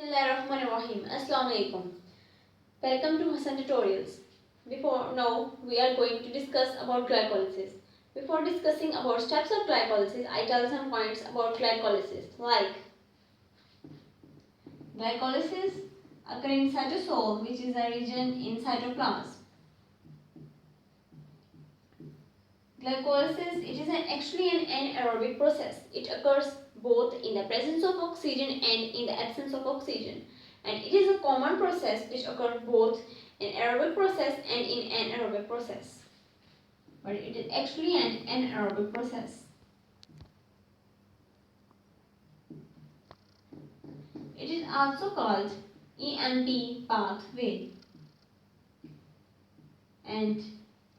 Bismillahirrahmanirrahim. Assalamu alaikum. Welcome to Hassan Tutorials. Before now, we are going to discuss about glycolysis. Before discussing about steps of glycolysis, I tell some points about glycolysis. Like glycolysis occur in cytosol, which is a region in cytoplasm. Glycolysis it is actually an anaerobic process. It occurs both in the presence of oxygen and in the absence of oxygen, and it is a common process which occurs both in aerobic process and in anaerobic process. But it is actually an anaerobic process. It is also called EMP pathway, and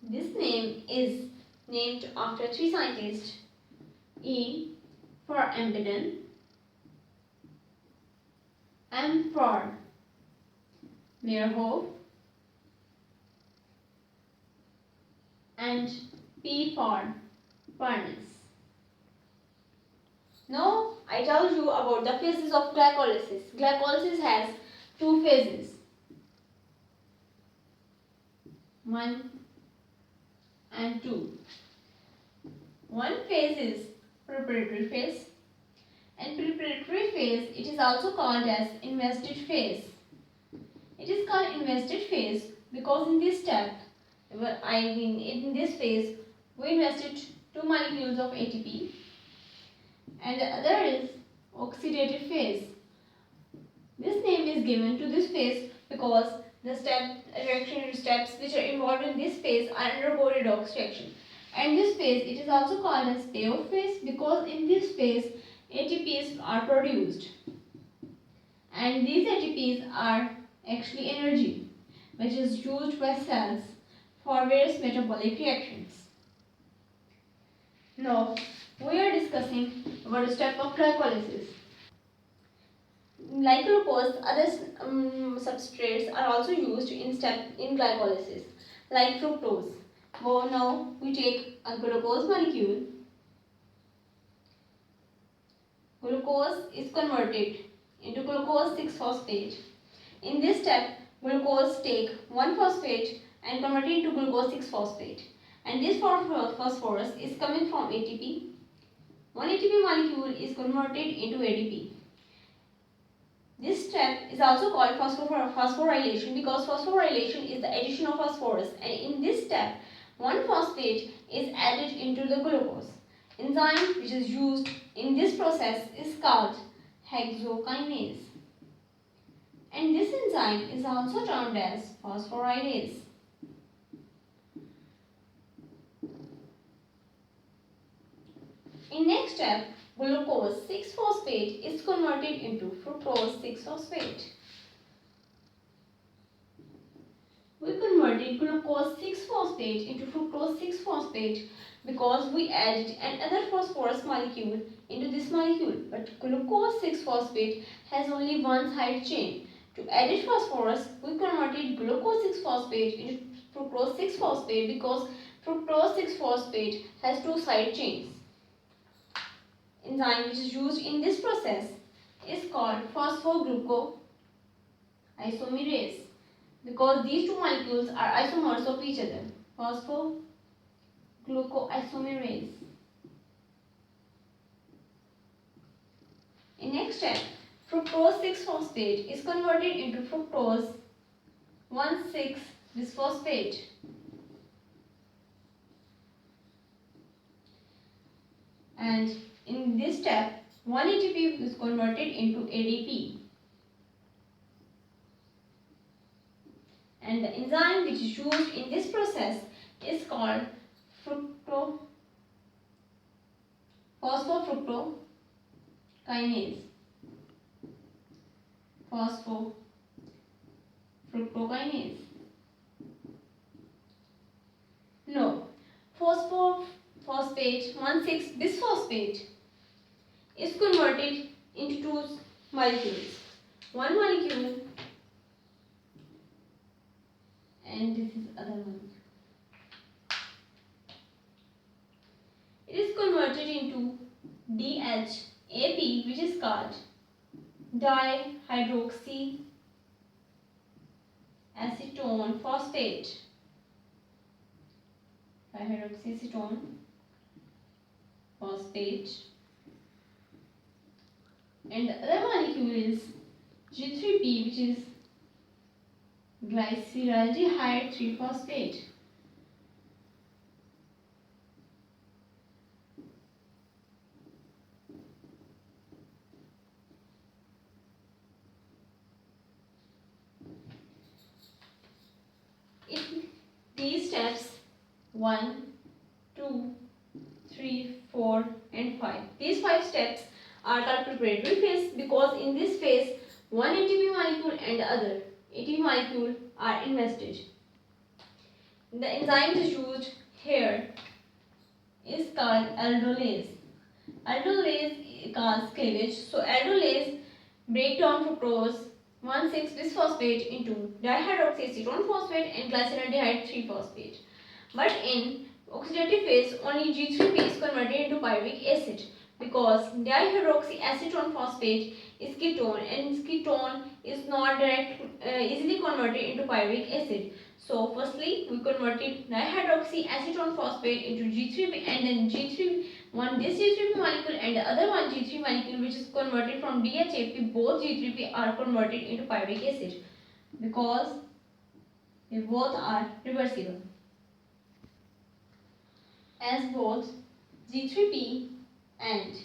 this name is named after three scientists: E for amphibian, M for Meyerhof, and P for Parnas. Now I tell you about the phases of glycolysis. Glycolysis has two phases. 1 and 2. One phase is preparatory phase, and preparatory phase it is also called as invested phase. It is called invested phase because in this step, in this phase, we invested two molecules of ATP, and the other is oxidative phase. This name is given to this phase because the reaction steps which are involved in this phase are undergo redox reaction. And this phase it is also called as payoff phase because in this phase ATPs are produced, and these ATPs are actually energy which is used by cells for various metabolic reactions. Now we are discussing about the step of glycolysis. Like glucose, other substrates are also used in glycolysis, like fructose. So now we take a glucose molecule. Glucose is converted into glucose 6-phosphate. In this step, glucose take 1 phosphate and convert it into glucose 6-phosphate. And this phosphorus is coming from ATP. One ATP molecule is converted into ADP. This step is also called phosphorylation because phosphorylation is the addition of phosphorus, and in this step 1 phosphate is added into the glucose. Enzyme which is used in this process is called hexokinase, and this enzyme is also termed as phosphorylates. In next step, glucose 6-phosphate is converted into fructose 6-phosphate. We converted glucose 6-phosphate into fructose 6-phosphate because we added another phosphorus molecule into this molecule, but glucose 6-phosphate has only one side chain. To add phosphorus, we converted glucose 6-phosphate into fructose 6-phosphate because fructose 6-phosphate has two side chains. Enzyme which is used in this process is called phosphoglucoisomerase because these two molecules are isomers of each other. Phosphoglucoisomerase. In next step, fructose 6-phosphate is converted into fructose 1,6-bisphosphate. And in this step, 1 ATP is converted into ADP. And the enzyme which is used in this process is called phosphofructokinase. Phosphofructokinase. No, phosphate 1,6-bisphosphate is converted into two molecules. One molecule and this is other one. It is converted into DHAP, which is called dihydroxyacetone phosphate. Dihydroxyacetone phosphate. And the other molecule is G3P, which is glyceraldehyde 3-phosphate. These steps 1, 2, 3, 4 and 5. These 5 steps are called preparatory phase because in this phase one ATP molecule and the other ATP molecule are invested. The enzyme is used here is called aldolase. Aldolase causes cleavage. So aldolase break down fructose 1,6-bisphosphate into dihydroxyacetone phosphate and glyceraldehyde 3-phosphate. But in oxidative phase, only G3P is converted into pyruvic acid because dihydroxyacetone phosphate is ketone and ketone is not easily converted into pyruvic acid. So firstly we converted dihydroxyacetone phosphate into G3P and then this G3P molecule and the other one G3 molecule which is converted from DHAP, both G3P are converted into pyruvic acid because they both are reversible. As both G3P and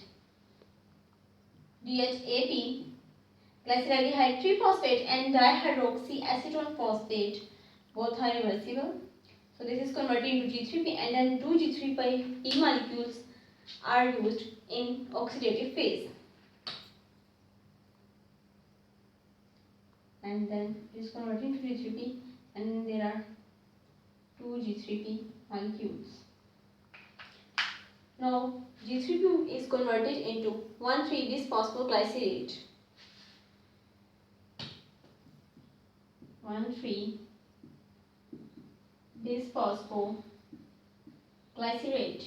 DHAP, glyceraldehyde 3-phosphate and dihydroxyacetone phosphate both are reversible. So this is converted into G3P and then two G3P molecules are used in oxidative phase. And then it is converted into G3P and then there are two G3P molecules. Now G3P is converted into 1,3-bisphosphoglycerate. 1,3-bisphosphoglycerate.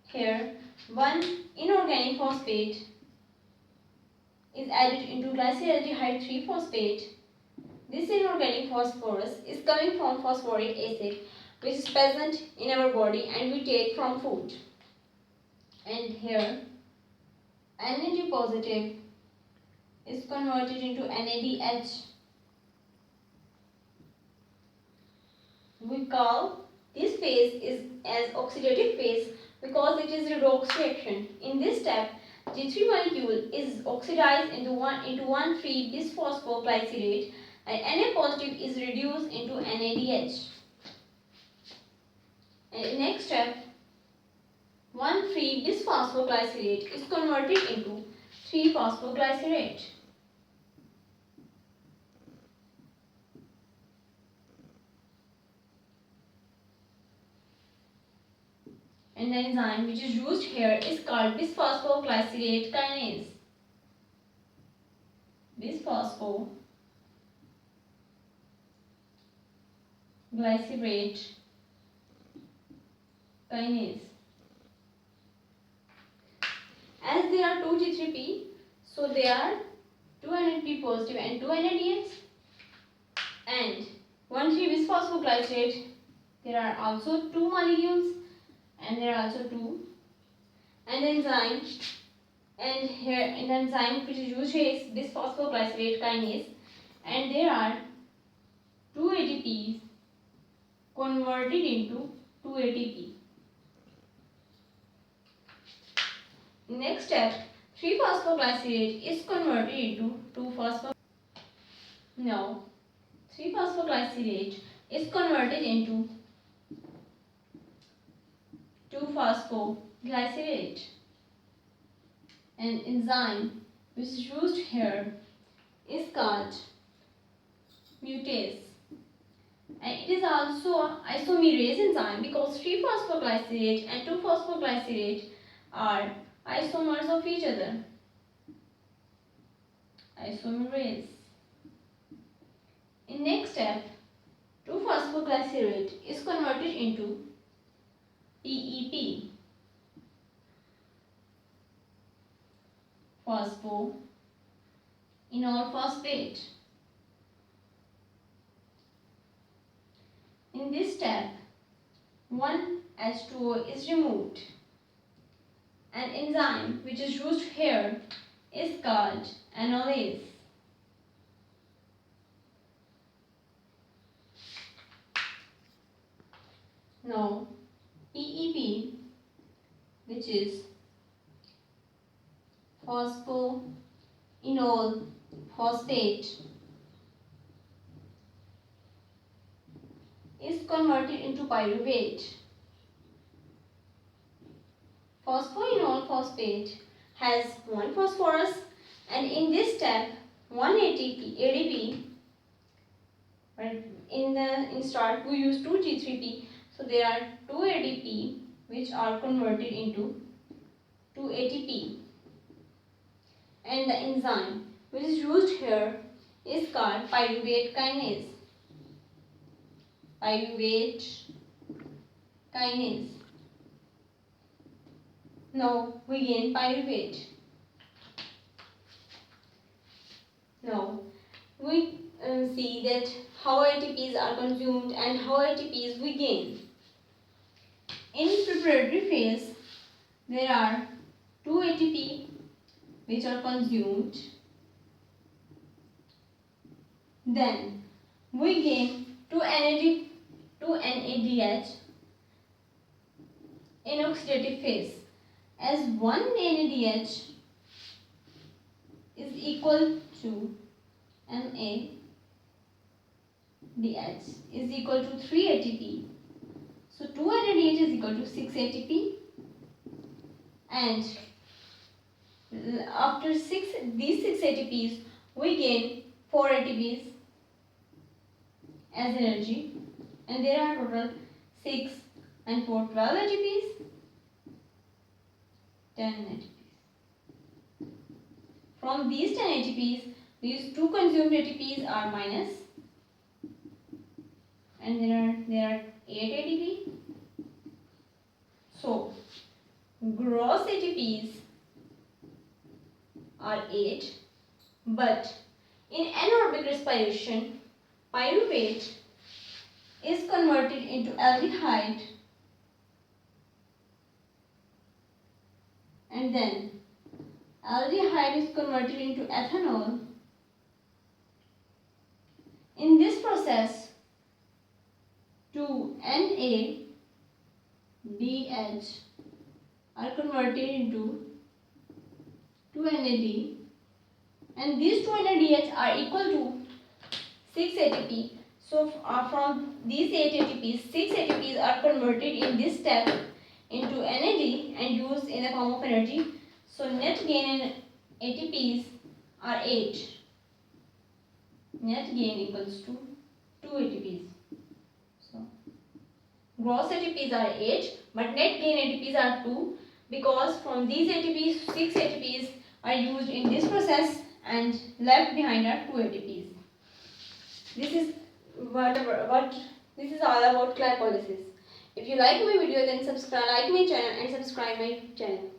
Here, one inorganic phosphate is added into glyceraldehyde 3-phosphate. This inorganic phosphorus is coming from phosphoric acid which is present in our body and we take from food. And here, NAD positive is converted into NADH. We call this phase as oxidative phase because it is redox reaction. In this step, G3 molecule is oxidized into 1,3-bisphosphoglycerate and Na positive is reduced into NADH. And in next step, 1,3-bisphosphoglycerate is converted into 3-phosphoglycerate. And the enzyme which is used here is called bisphosphoglycerate kinase. Bisphosphoglycerate kinase. As there are two G3P, so there are two NAD positive and two NADH. And 1,3-bisphosphoglycerate, there are also two molecules. And there are also two. And the enzyme, and here an enzyme which is used here is bisphosphoglycerate kinase, and there are two ATPs converted into 2 ATP. Next step, 3-phosphoglycerate is converted into 2-phosphoglycerate. Now, 3-phosphoglycerate is converted into 2-phosphoglycerate. An enzyme which is used here is called mutase. And it is also isomerase enzyme because 3-phosphoglycerate and 2-phosphoglycerate are isomers of each other. Isomerase. In next step, 2-phosphoglycerate is converted into PEP. phosphoenol phosphate. In this step, one H2O is removed. An enzyme which is used here is called enolase. Now, PEP, which is phosphoenol phosphate, is converted into pyruvate. Phosphoenol phosphate has one phosphorus, and in this step, one ADP. But in start we use 2G3P, so there are 2 ADP which are converted into 2 ATP. And the enzyme which is used here is called pyruvate kinase. Now we gain pyruvate. Now we see that how ATPs are consumed and how ATPs we gain. In preparatory phase, there are 2 ATP which are consumed. Then we gain 2 NADH in oxidative phase, as 1 NADH is equal to NADH is equal to 3 ATP. So 2 NADH is equal to 6 ATP, and after these 6 ATPs we gain 4 ATPs as energy, and there are total 6 and 4 12 ATPs, 10 ATPs. From these 10 ATPs, these 2 consumed ATPs are minus, and there are 8 ATP. So gross ATPs are 8, but in anaerobic respiration, pyruvate is converted into aldehyde, and then aldehyde is converted into ethanol. In this process, 2 NADH are converted into 2 NAD, and these 2 NADH are equal to 6 ATP. So from these 8 ATPs, 6 ATPs are converted in this step into NAD and used in the form of energy. So net gain in ATPs are 8. Net gain equals to 2 ATPs. So gross ATPs are 8, but net gain ATPs are 2, because from these ATPs, 6 ATPs are used in this process and left behind are 2 ATPs. This is this is all about glycolysis. If you like my video, then like my channel and subscribe my channel.